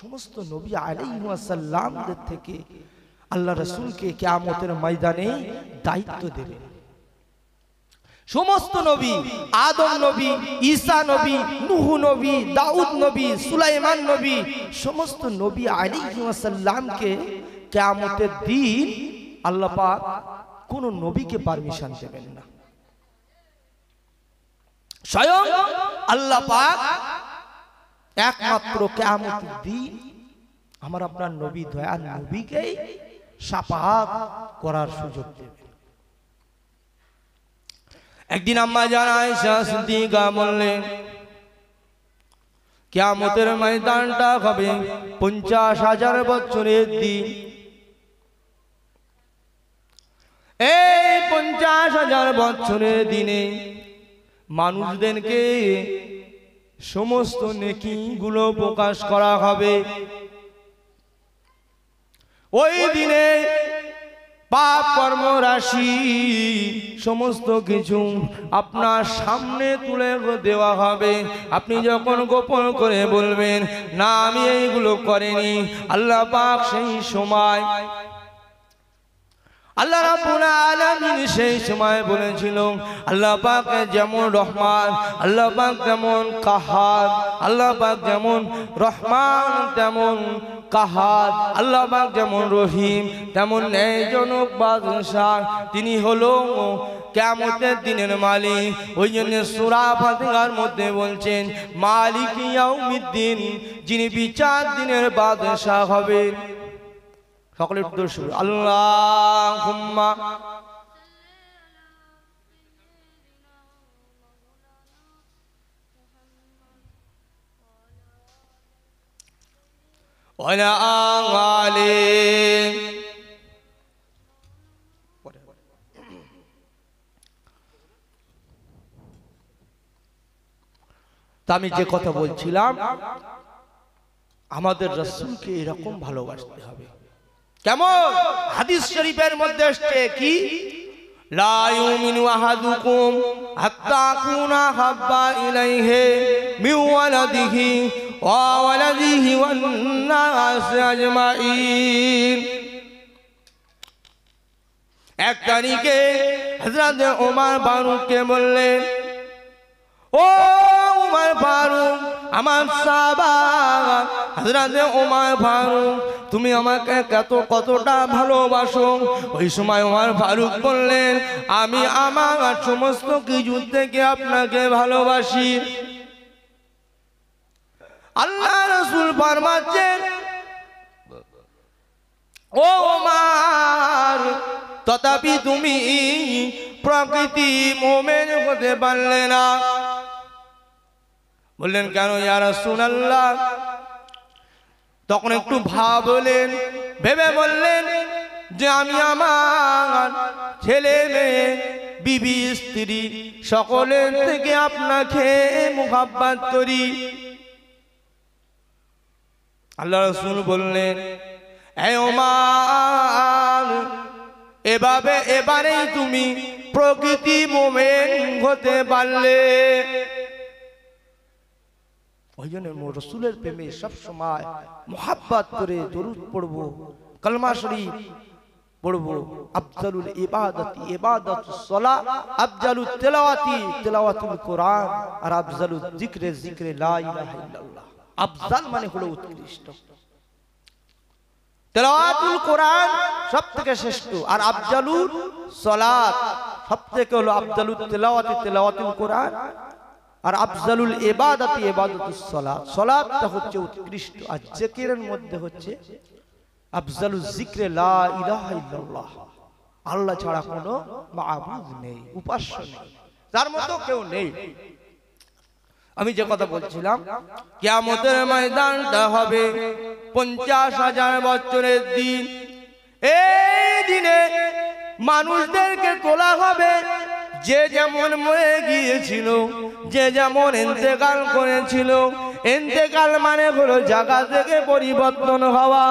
সমস্ত নবী আলাইহিস সালামদের থেকে আল্লাহ রাসূলকে কিয়ামতের ময়দানে দায়িত্ব দেবেন। সমস্ত নবী, আদম নবী, ঈসা নবী, নূহ নবী, দাউদ নবী, সুলাইমান নবী, সমস্ত নবী আলাইহিস সালামকে কিয়ামতের দিন আল্লাহ পাক কোন নবীকে পারমিশন দেবেন না। স্বয়ং আল্লাহ পাক একমাত্র কিয়ামতের দিন আমার আপনার নবী, দয়ার নবীকেই শাফাআত করার সুযোগ দেবেন। একদিন আম্মা জান আয়েশা সিদ্দিকা বললেন, কিয়ামতের ময়দানটা হবে 50,000 বছরের দিন। এই 50,000 বছরের দিনে মানুষদেরকে সমস্ত নেকিগুলো প্রকাশ করা হবে। ওই দিনে পাপ কর্ম রাশি সমস্ত কিছু আপনার সামনে তুলে দেওয়া হবে। আপনি যখন গোপন করে বলবেন না আমি এইগুলো করিনি, আল্লাহ পাক সেই সময় আল্লাহ রাব্বুল আলামিন সেই সময় বলেছিল আল্লাহ পাক যেমন রহমান, আল্লাহ পাক যেমন কাহার, আল্লাহ পাক যেমন রহমান তেমন কাহার, আল্লাহ পাক যেমন রহিম তেমন ন্যায়জনক বাদশাহ, তিনি হলো কিয়ামতের দিনের মালিক। ওই জন্য সূরা ফাতিহার মধ্যে বলছেন মালিক ইয়াউমিদ্দিন, যিনি বিচার দিনের বাদশাহ হবেন। সকলে একটু শুরু আল্লাহুম্মা ওয়ালা আলি। তা আমি যে কথা বলছিলাম, আমাদের রাসূলকে এরকম ভালোবাসতে হবে। কেমন? হাদিস শরীফের মধ্যে আসছে কি, লা ইউমিনু আহাদুকুম হাত্তা আকুনা হাব্বা ইলাইহি মিন ওয়ালাদিহি ওয়া ওয়ালাদিহি ওয়ান নাস আজমাইন। এক তারিখে হযরত ওমর ফারুককে বললেন, ও ওমর ফারুক, আমার সাহাবা হযরত ওমর ফারুক, তুমি আমাকে কতটা ভালোবাসো? ওই সময় ওমর ফারুক বললেন, আমি আমার সমস্ত কিছু থেকে আপনাকে ভালোবাসি। আল্লাহ রাসূল ফরমাচ্ছেন, ও ওমর, তথাপি তুমি প্রকৃতি মুমিন হতে পারলে না। বললেন, কেন ইয়া রাসূলুল্লাহ? তখন একটু ভাবলেন, ভেবে বললেন যে আমি আমার ছেলে মেয়ে বিবি স্ত্রী সকলের থেকে আপনাকে মুহাব্বত করি। আল্লাহ রাসূল বললেন, হে ওমর, এবারেই তুমি প্রকৃতি মুমিন হতে পারলে। ওই জন্য রাসূলের প্রেমে সবসময় মুহাব্বত করে দরুদ পড়বো, কালমা শরীফ পড়বো। আফজালুল ইবাদাতি ইবাদাতুস সালাহ, আফজালুত তিলাওয়াতি তিলাওয়াতুল কোরআন, আর আফজালুজ যিকরে যিকরে লা ইলাহা ইল্লাল্লাহ। আফজাল মানে হলো উৎকৃষ্ট, তিলাওয়াতুল কোরআন সবথেকে শ্রেষ্ঠ, আর আফজালুল সালাত সবথেকে হলো আফজালুত তিলাওয়াতি তিলাওয়াতুল কোরআন, আর আফজালুল ইবাদাতি ইবাদাতুস সালাত, সালাতটা হচ্ছে উৎকৃষ্ট। আর জিকিরের মধ্যে হচ্ছে আফজালুজ যিকরে লা ইলাহা ইল্লাল্লাহ, আল্লাহ ছাড়া কোনো মাবুদ নেই, উপাস্য নেই, তার মতো কেউ নেই। আমি যে কথা বলছিলাম, কিয়ামতের ময়দানটা হবে 50,000 বছরের দিন। এই দিনে মানুষদেরকে তোলা হবে, যে যেমন মরে গিয়েছিল, যে যেমন ইন্তেকাল করেছিল। ইন্তেকাল মানে হলো জায়গা থেকে পরিবর্তন হওয়া,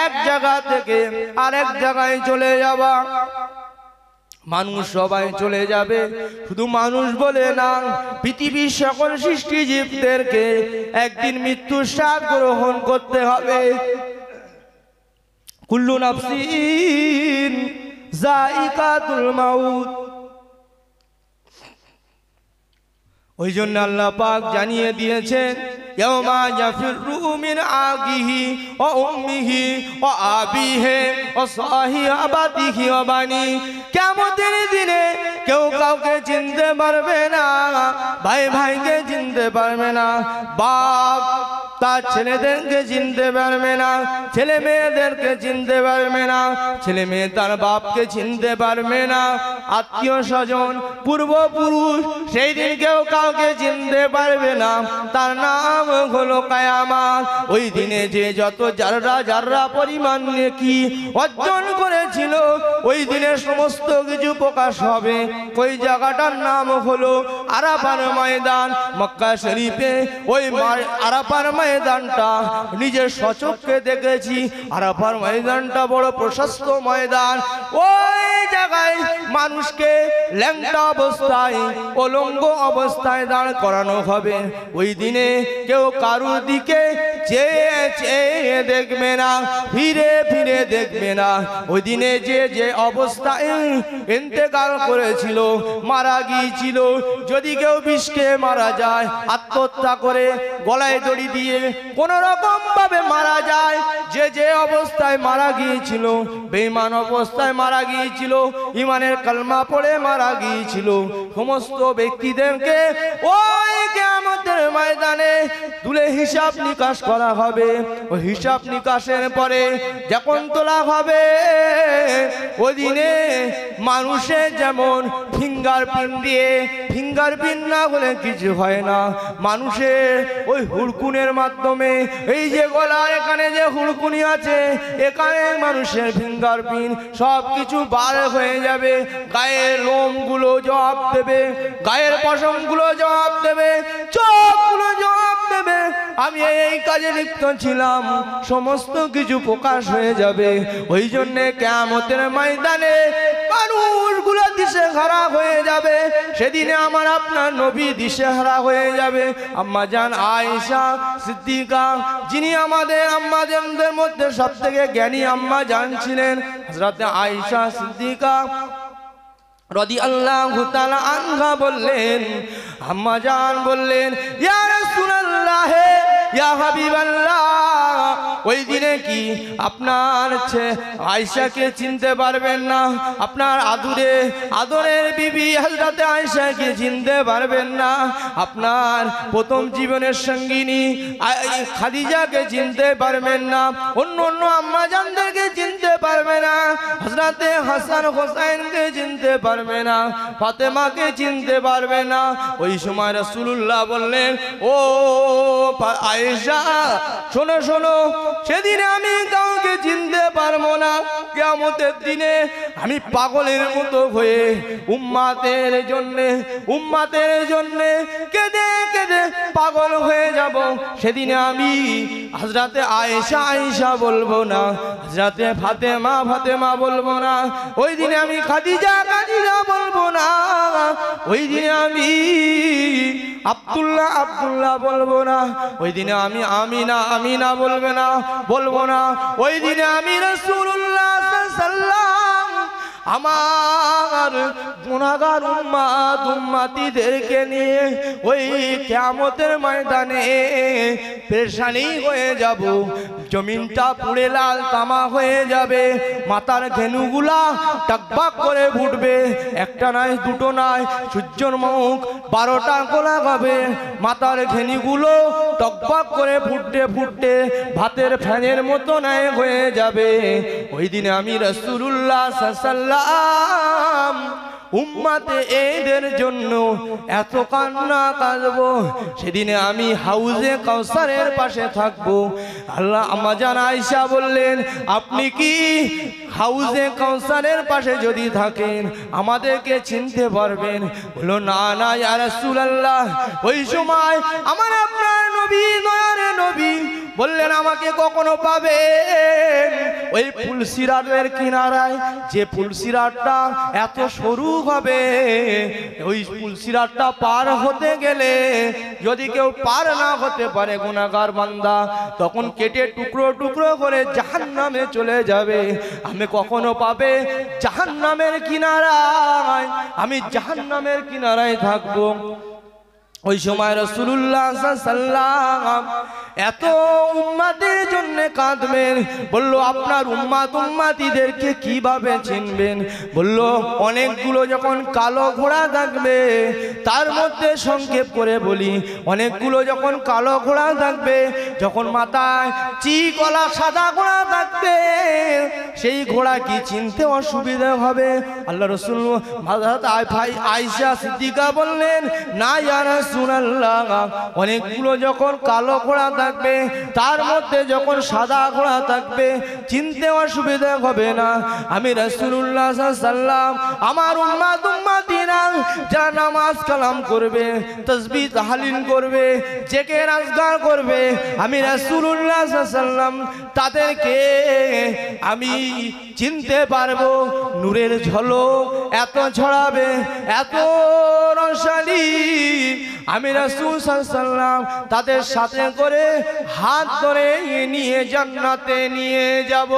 এক জায়গা থেকে আরেক জায়গায় চলে যাওয়া। মানুষ সবাই চলে যাবে, শুধু মানুষ বলে না, পৃথিবীর সকল সৃষ্টি জীবদেরকে একদিন মৃত্যুর স্বাদ গ্রহণ করতে হবে। কুল্লু নাফসিন যায়িকাতুল মাউত। ওই জন্য আল্লাহ পাক জানিয়ে দিয়েছেন, ইয়াউমা ইয়াফিরু মিন আখিহি ওয়া উম্মিহি ওয়া আবিহি ওয়া সাহিবাতিহি ওয়া বানি। কিয়ামতের দিনে কেউ কাউকে চিনতে পারবে না, ভাই ভাইকে চিনতে পারবে না, বাপ তার ছেলেদেরকে চিনতে পারবে না, ছেলে মেয়েদেরকে চিনতে পারবে না, ছেলে মেয়ে তার বাপকে চিনতে পারবে না, আত্মীয় স্বজন পূর্বপুরুষ সেই দিন কেউ কাউকে চিনতে পারবে না। তার নাম হলো কিয়ামত। ওই দিনে যে যত জাররা জাররা পরিমাণ নেকি অর্জন করেছিল, ওই দিনে সমস্ত কিছু প্রকাশ হবে। ওই জায়গাটার নাম হলো আরাফার ময়দান। মক্কা শরীফে ওই আরাফার ময়দানটা নিজের সচক্ষে দেখেছি। আরাফার ময়দানটা বড় প্রশস্ত ময়দান। ওই জায়গায় মানুষকে ল্যাংটা অবস্থায়, উলঙ্গ অবস্থায় দাঁড় করানো হবে। ওই দিনে কেউ কারুর দিকে চেয়ে চেয়ে দেখবে না, ফিরে ফিরে দেখবে না। ওই দিনে যে যে অবস্থায় ইন্তেকাল করেছিল, মারা গিয়েছিল, যদি কেউ বিষকে মারা যায়, আত্মহত্যা করে গলায় দড়ি দিয়ে কোন রকম ভাবে মারা যায়, যে যে অবস্থায় মারা গিয়েছিল, বেঈমান অবস্থায় মারা গিয়েছিল, ইমানের কালমা পড়ে মারা গিয়েছিল, সমস্ত ব্যক্তিদেরকে ওই কিয়ামতের ময়দানে তুলে হিসাব নিকাশ করা হবে। ওই হিসাব নিকাশের পরে যখন তোলা হবে, ওই দিনে মানুষের যেমন ফিঙ্গারপ্রিন্ট দিয়ে, ফিঙ্গারপ্রিন্ট না হলে কিছু হয় না, মানুষের ওই হুড়কুনের মাধ্যমে, এই যে গলার এখানে যে হুড়কুনি আছে, এখানে মানুষের ফিঙ্গারপ্রিন্ট সব কিছু বার হয়ে যাবে। গায়ের লোমগুলো জবাব দেবে, গায়ের পশমগুলো জবাব দেবে, চোখগুলো জবাব দেবে, আমি এই কাজে লিপ্ত ছিলাম, সমস্ত কিছু প্রকাশ হয়ে যাবে। ওই জন্যে কিয়ামতের ময়দানে মানুষগুলো দিশেহারা হয়ে যাবে। সেদিনে আমার আপনার নবী দিশেহারা হয়ে যাবে। আম্মা জান আয়েশা সিদ্দিকা, যিনি আমাদের আম্মাজানদের মধ্যে সব থেকে জ্ঞানী আম্মা জান ছিলেন, হযরত আয়েশা সিদ্দিকা রাদিয়াল্লাহু তাআলা আনহা বললেন, আম্মা জান বললেন, ইয়া রাসূলুল্লাহ, ইয়া হাবিবাল্লাহ, ওই দিনে কি আপনার আয়েশাকে চিনতে পারবেন না? আপনার আদরের বিবি হযরত আয়েশাকে চিনতে পারবেন না? আপনার প্রথম জীবনের সঙ্গিনী খাদিজাকে চিনতে পারবেন না? অন্য অন্য আম্মা জানদেরকে চিনতে পারবে না? হযরত হাসান হোসেনকে চিনতে পারবে না? ফাতেমাকে চিনতে পারবে না? ওই সময় রাসূলুল্লাহ বললেন, ও আয়েশা, শোনো শোনো, সেদিনে আমি কাউকে চিনতে পারবো না। কিয়ামতের দিনে আমি পাগলের মতো হয়ে উম্মাতের জন্য কেঁদে কেঁদে পাগল হয়ে যাব। সেদিনে আমি হযরতে আয়েশা বলবো না, হযরতে ফাতেমা বলবো না, ওই দিনে আমি খাদিজা বলবো না, ওই দিনে আমি আব্দুল্লাহ বলবো না, ওই দিনে আমি আমিনা বলবো না, ওই দিনে আমি রাসূলুল্লাহ সাল্লাল্লাহু আলাইহি ওয়াসাল্লাম আমার গুনাহগার উম্মতিদেরকে নিয়ে ওই কিয়ামতের ময়দানে পেরেশানি হয়ে যাব। জমিনটা পুড়ে লাল তামা হয়ে যাবে, মাথার ঘেনুগুলা টকবক করে ফুটবে, একটা নয় দুটো নয়, সূর্যের মুখ 12টা গোলা হবে, মাথার ঘেনিগুলো টকবক করে ফুটতে ফুটতে ভাতের ফ্যানের মতো নয় হয়ে যাবে। ওই দিনে আমি রাসূলুল্লাহ সাল্লাল্লাহু উম্মতে এদের জন্য এত কান্না কাঁদবো। সেদিনে আমি হাউজে কাউসারের পাশে থাকবো। আল্লাহ আম্মা জান আয়েশা বললেন, আপনি কি হাউজে কাউসারের পাশে যদি থাকেন আমাদেরকে চিনতে পারবেন? বললো, না না ইয়া রাসূলুল্লাহ। ওই সময় আমার আপনার নবী, দয়ার নবী বললেন, আমাকে কখনো পাবেন ওই ফুলসিরাতের কিনারায়, যে ফুলসিরাতটা এত সরু হবে, ওই ফুলসিরাতটা পার হতে গেলে যদি কেউ পার না হতে পারে গুনাহগার বান্দা, তখন কেটে টুকরো টুকরো করে জাহান্নামে চলে যাবে। আমি কখনো পাবে জাহান্নামের কিনারায়, আমি জাহান্নামের কিনারায় থাকবো। ওই সময় রাসূলুল্লাহ সাল্লাল্লাহু এত উম্মতের জন্য কাঁদবেন। বললো, আপনার উম্মতিদেরকে কিভাবে চিনবেন? বললো, অনেকগুলো যখন কালো ঘোড়া থাকবে, তার মধ্যে সংক্ষেপ করে বলি, অনেকগুলো যখন কালো ঘোড়া থাকবে, যখন মাথায় চিকলা সাদা ঘোড়া থাকবে, সেই ঘোড়া কি চিনতে অসুবিধা হবে? আল্লাহ রাসূল হযরত আয়েশা সিদ্দিকা বললেন, না ইয়া রাসূলুল্লাহ, অনেকগুলো যখন কালো ঘোড়া থাকবে, তার মধ্যে যখন সাদা ঘোড়া থাকবে, চিনতে অসুবিধা হবে না। আমি রাসূলুল্লাহ সাল্লাল্লাহু আলাইহি ওয়াসাল্লাম আমার উম্মতিরা যারা নামাজ কালাম করবে, তাসবিহ তাহলিল করবে, জিকির আজকার করবে, আমি রাসূলুল্লাহ সাল্লাল্লাহু আলাইহি ওয়াসাল্লাম তাদেরকে আমি চিনতে পারবো। নূরের ঝলক এত ছড়াবে, এত রোশনি, আমি রাসূল সাল্লাল্লাহু আলাইহি ওয়াসাল্লাম তাদের সাথে করে হাত ধরে নিয়ে জান্নাতে নিয়ে যাব।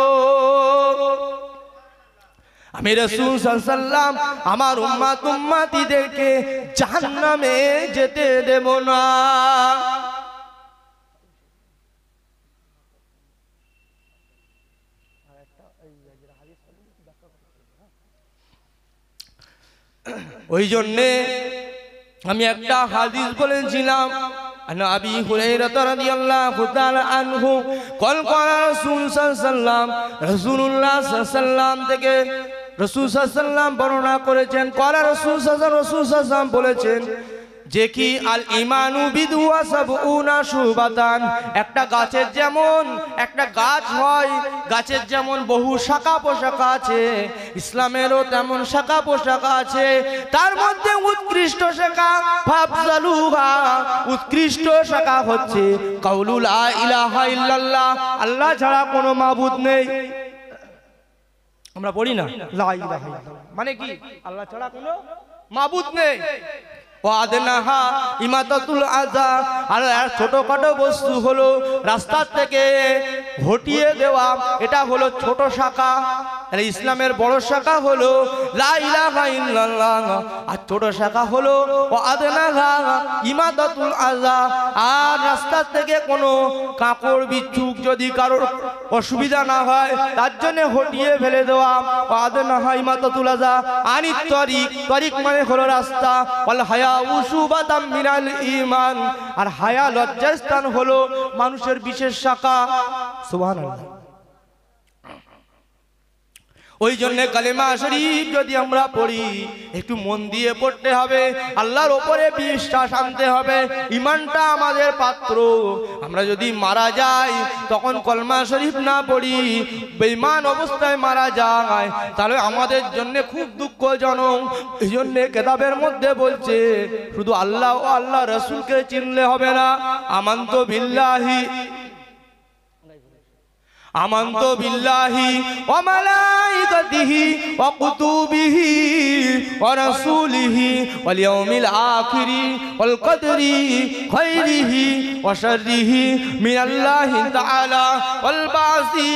আমি রাসূল সাল্লাল্লাহু আলাইহি ওয়াসাল্লাম আমার উম্মত উম্মতিদেরকে জাহান্নামে যেতে দেব না। ওই জন্যে আমি একটা হাদিস বলেছিলাম, আবি হুরায়রা রাদিয়াল্লাহু তাআলা আনহু ক্বাল ক্বালা রাসূল সাল্লাল্লাহু আলাইহি ওয়াসাল্লাম, রাসূলুল্লাহ সাল্লাল্লাহু আলাইহি ওয়াসাল্লাম থেকে রাসূল সাল্লাল্লাহু আলাইহি ওয়াসাল্লাম বর্ণনা করেছেন, ক্বালা রাসূল সাল্লাল্লাহু আলাইহি ওয়াসাল্লাম বলেছেন যে কি আল ইমানু বিদুয়া সাবউনা শুবাতান, একটা গাছের যেমন একটা গাছ হয়, গাছের যেমন বহু শাখা পোশাখা আছে, ইসলামেরও তেমন শাখা পোশাখা আছে। তার মধ্যে উৎকৃষ্ট শাখা ফাফজালুহা, উৎকৃষ্ট শাখা হচ্ছে কাউলু লা ইলাহা ইল্লাল্লাহ, আল্লাহ ছাড়া কোনো মাবুদ নেই। আমরা পড়ি না লা ইলাহা ইল্লাল্লাহ মানে কি আল্লাহ ছাড়া কোনো মাবুদ নেই। ওয়াদনাহা ইমাতাতুল আযা, আর ছোটখাটো বস্তু হলো রাস্তা থেকে হটিয়ে দেওয়া, এটা হলো ছোট শাখা। আর ইসলামের বড় শাখা হলো লা ইলাহা ইল্লাল্লাহ, আর ছোট শাখা হলো ওয়াদনাহা ইমাতাতুল আযা, আর রাস্তা থেকে কোনো কাপড় বিচ্ছুক যদি কারোর অসুবিধা না হয় তার জন্য হটিয়ে ফেলে দেওয়া। ওয়াদনাহা ইমাতাতুল আযা আনিত তরিক, তরিক মানে হলো রাস্তা। ওয়াল হায়া উসুবাতাম মিনাল ঈমান, আর হায়া লজ্জার স্থান হলো মানুষের বিশেষ শাখা। সুবহানাল্লাহ। ওই জন্য কালেমা শরীফ যদি আমরা পড়ি একটু মন দিয়ে পড়তে হবে, আল্লাহর ওপরে বিশ্বাস আনতে হবে, ঈমানটা আমাদের পাত্র। আমরা যদি মারা যাই তখন কলমা শরীফ না পড়ি, বেঈমান অবস্থায় মারা যায়, তাহলে আমাদের জন্য খুব দুঃখজনক। এই জন্য কিতাবের মধ্যে বলছে শুধু আল্লাহ ও আল্লাহ রাসূলকে চিনলে হবে না। আমানতু বিল্লাহি আমানতু বিল্লাহি ওয়া মালাইকাতিহি ওয়া কুতুবিহি ওয়া রাসূলিহি ওয়াল ইয়াউমিল আখিরি ওয়াল কদরি খাইরিহি ওয়া শাররিহি মিনাল্লাহি তাআলা ওয়াল বাসি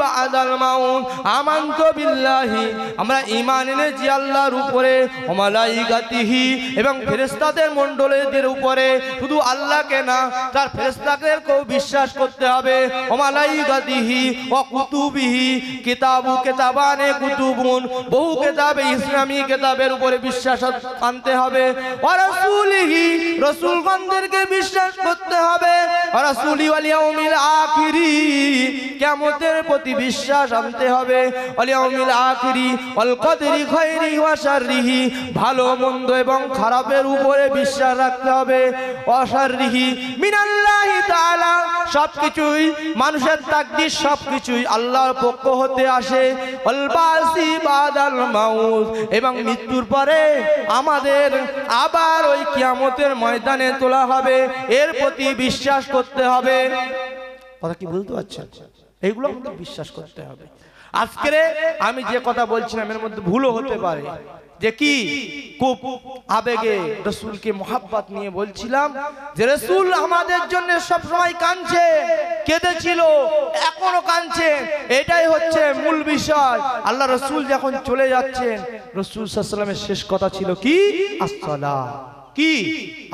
বাদাল মাউত। আমানতু বিল্লাহি, আমরা ঈমান এনেছি আল্লাহর উপরে, ওয়া মালাইকাতিহি, এবং ফেরেশতাদের মণ্ডলীদের উপরে। শুধু আল্লাহকে না, তার ফেরেশতাদেরকেও বিশ্বাস করতে হবে। ওয়া মালাইকাতিহি ওয়া কুতুবিহি, কিতাবু কিতাবানে কুতুবুন, বহু কিতাবে ইসলামী কিতাবের উপরে বিশ্বাস আনতে হবে। ওয়া রাসূলিহি, রাসূলগণদেরকে বিশ্বাস করতে হবে। ওয়া রাসূলি ওয়াল ইয়াউমিল আখিরি, কিয়ামতের প্রতি বিশ্বাস আনতে হবে। ওয়াল ইয়াউমিল আখিরি ওয়াল কদরি খাইরিহি ওয়া শাররিহি, ভালো মন্দ এবং খারাপের উপরে বিশ্বাস রাখতে হবে। ওয়া শাররিহি মিনাল্লাহি তাআলা, সবকিছুই মানুষের তাকদীর, সবকিছুই আল্লাহর পক্ষ হতে আসে। ওয়াল বাসি বাদাল মাউত, এবং মৃত্যুর পরে আমাদের আবার ওই কিয়ামতের ময়দানে তোলা হবে, এর প্রতি বিশ্বাস করতে হবে। কথা কি বলতে পারছেন? এইগুলো আমাদের বিশ্বাস করতে হবে। আজকে আমি যে কথা বলছিলাম এর মধ্যে ভুলও হতে পারে, যে কি খুব আবেগে রাসূলকে মোহাব্বত নিয়ে বলছিলাম যে রাসূল আমাদের জন্য সব সময় কাঁদছে, কেঁদেছিল, এখনো কাঁদছে। এটাই হচ্ছে মূল বিষয়। আল্লাহ রাসূল যখন চলে যাচ্ছেন, রাসূল সাল্লাল্লাহু আলাইহি ওয়াসাল্লামের শেষ কথা ছিল কি? আসসালাত। কি?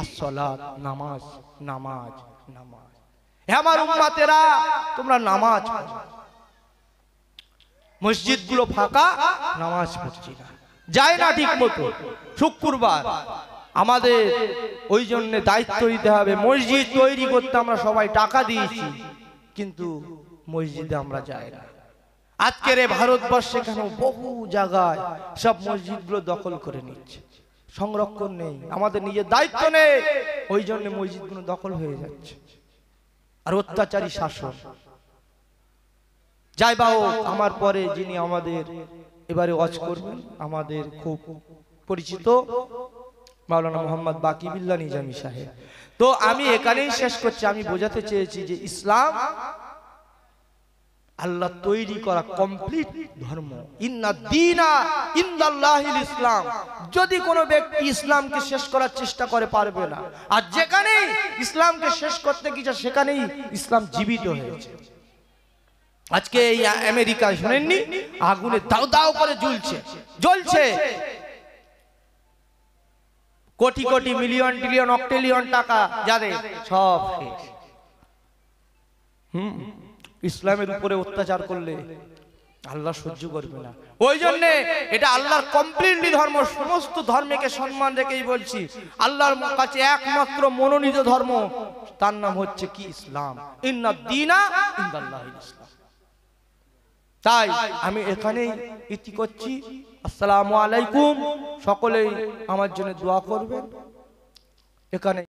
আসসালাত, নামাজ, নামাজ, নামাজ। হে আমার উম্মতেরা, তোমরা নামাজ পড়ো। মসজিদগুলো ফাঁকা, নামাজ পড়ছি না, যায় না ঠিক মতো। শুক্রবার আমাদের ওই জন্য দায়িত্ব নিতে হবে। মসজিদ তৈরি করতে আমরা সবাই টাকা দিয়েছি, কিন্তু মসজিদে আমরা যাই না। আজকের এই ভারতবর্ষে কেন বহু জায়গায় সব মসজিদগুলো দখল করে নিচ্ছে, সংরক্ষণ নেই, আমাদের নিজের দায়িত্ব নেই, ওই জন্য মসজিদগুলো দখল হয়ে যাচ্ছে। আর অত্যাচারী শাসন। যাই বা হোক, আমার পরে যিনি আমাদের এবারে ওয়াজ করবেন, আমাদের খুব পরিচিত মাওলানা মোহাম্মদ বাকি বিল্লাহ নিজামী সাহেব। তো আমি এখানেই শেষ করছি। আমি বোঝাতে চেয়েছি যে ইসলাম আল্লাহ তৈরি করা কমপ্লিট ধর্ম। ইন্না দীনা ইনদাল্লাহিল ইসলাম। যদি কোনো ব্যক্তি ইসলামকে শেষ করার চেষ্টা করে পারবে না। আর যেখানেই ইসলামকে শেষ করতে গিয়েছে সেখানেই ইসলাম জীবিত হয়েছে। আজকে এই আমেরিকায় শুনেননি আগুনে দাও দাও করে জ্বলছে, কোটি কোটি মিলিয়ন ট্রিলিয়ন অক্টিলিয়ন টাকা যাদের সব শেষ। ইসলামের উপরে অত্যাচার করলে আল্লাহ সহ্য করবে না। ওই জন্য এটা আল্লাহর কমপ্লিটলি ধর্ম। সমস্ত ধর্মকে সম্মান রেখেই বলছি, আল্লাহর কাছে একমাত্র মনোনীত ধর্ম, তার নাম হচ্ছে কি ইসলাম। ইন্না দীনা ইনদাল্লাহিল ইসলাম। তাই আমি এখানেই ইতি করছি। আসসালামু আলাইকুম। সকলেই আমার জন্য দোয়া করবেন। এখানে